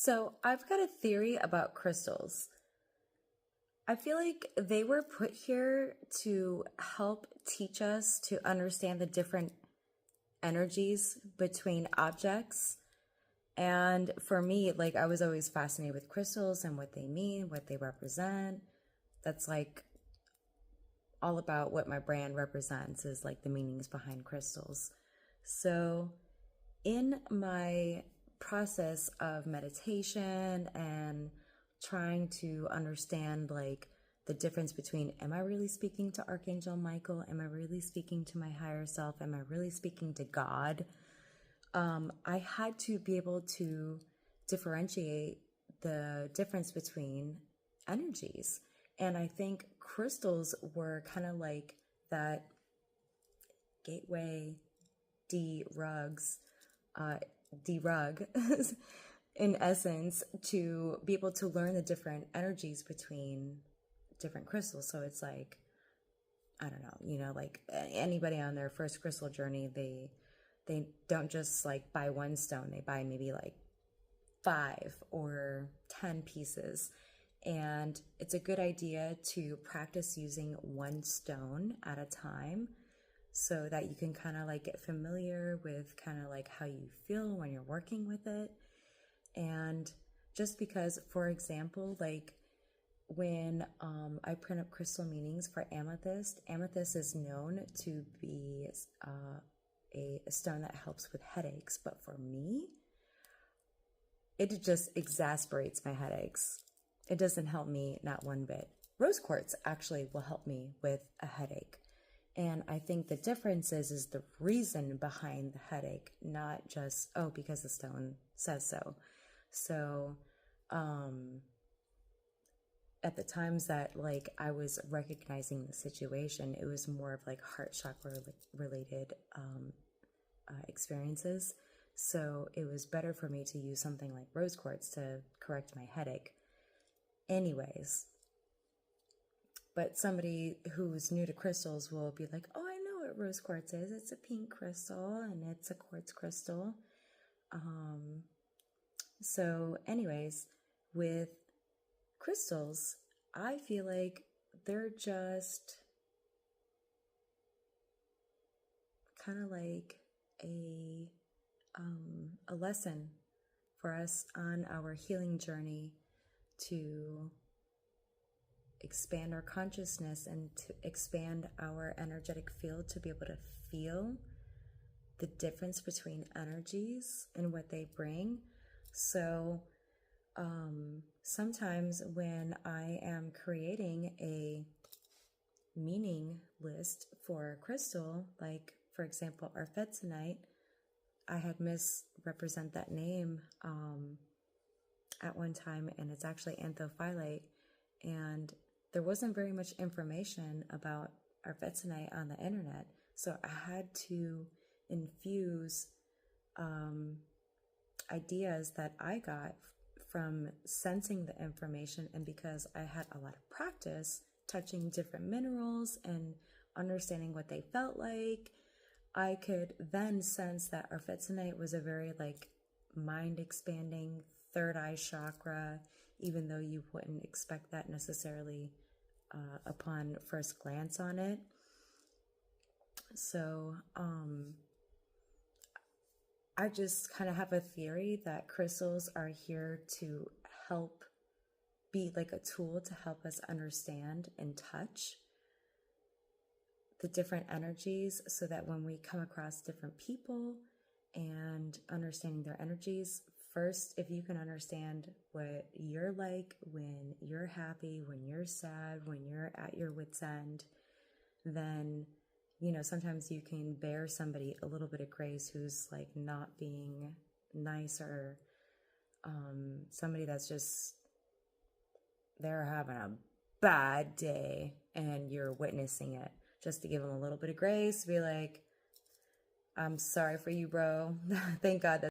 So, I've got a theory about crystals. I feel like they were put here to help teach us to understand the different energies between objects. And for me, like, I was always fascinated with crystals and what they mean, what they represent. That's like all about what my brand represents, is like the meanings behind crystals. So, in my process of meditation and trying to understand like the difference between, am I really speaking to Archangel Michael? Am I really speaking to my higher self? Am I really speaking to God? I had to be able to differentiate the difference between energies. And I think crystals were kind of like that gateway derug in essence, to be able to learn the different energies between different crystals. So it's like, I don't know, like anybody on their first crystal journey, they don't just like buy one stone, they buy maybe like 5 or 10 pieces. And it's a good idea to practice using one stone at a time, so that you can kind of like get familiar with kind of like how you feel when you're working with it. And just because, for example, like when I print up crystal meanings for amethyst, amethyst is known to be a stone that helps with headaches. But for me, it just exasperates my headaches. It doesn't help me, not one bit. Rose quartz actually will help me with a headache. And I think the difference is the reason behind the headache, not just, oh, because the stone says so. So, at the times that like I was recognizing the situation, it was more of like heart chakra related experiences. So it was better for me to use something like rose quartz to correct my headache. Anyways, but somebody who's new to crystals will be like, oh, I know what rose quartz is. It's a pink crystal and it's a quartz crystal. So anyways, with crystals, I feel like they're just kind of like a lesson for us on our healing journey to expand our consciousness and to expand our energetic field, to be able to feel the difference between energies and what they bring. So sometimes when I am creating a meaning list for a crystal, like for example, Arfetsanite, I had misrepresent that name at one time, and it's actually anthophyllite, and there wasn't very much information about Arfetsanite on the internet, so I had to infuse ideas that I got from sensing the information. And because I had a lot of practice touching different minerals and understanding what they felt like, I could then sense that Arfetsanite was a very like mind expanding third eye chakra, even though you wouldn't expect that necessarily upon first glance on it. So I just kind of have a theory that crystals are here to help be like a tool to help us understand and touch the different energies, so that when we come across different people and understanding their energies, first, if you can understand what you're like when you're happy, when you're sad, when you're at your wit's end, then sometimes you can bear somebody a little bit of grace who's like not being nice, or somebody that's just, they're having a bad day and you're witnessing it, just to give them a little bit of grace, be like, I'm sorry for you, bro. Thank God that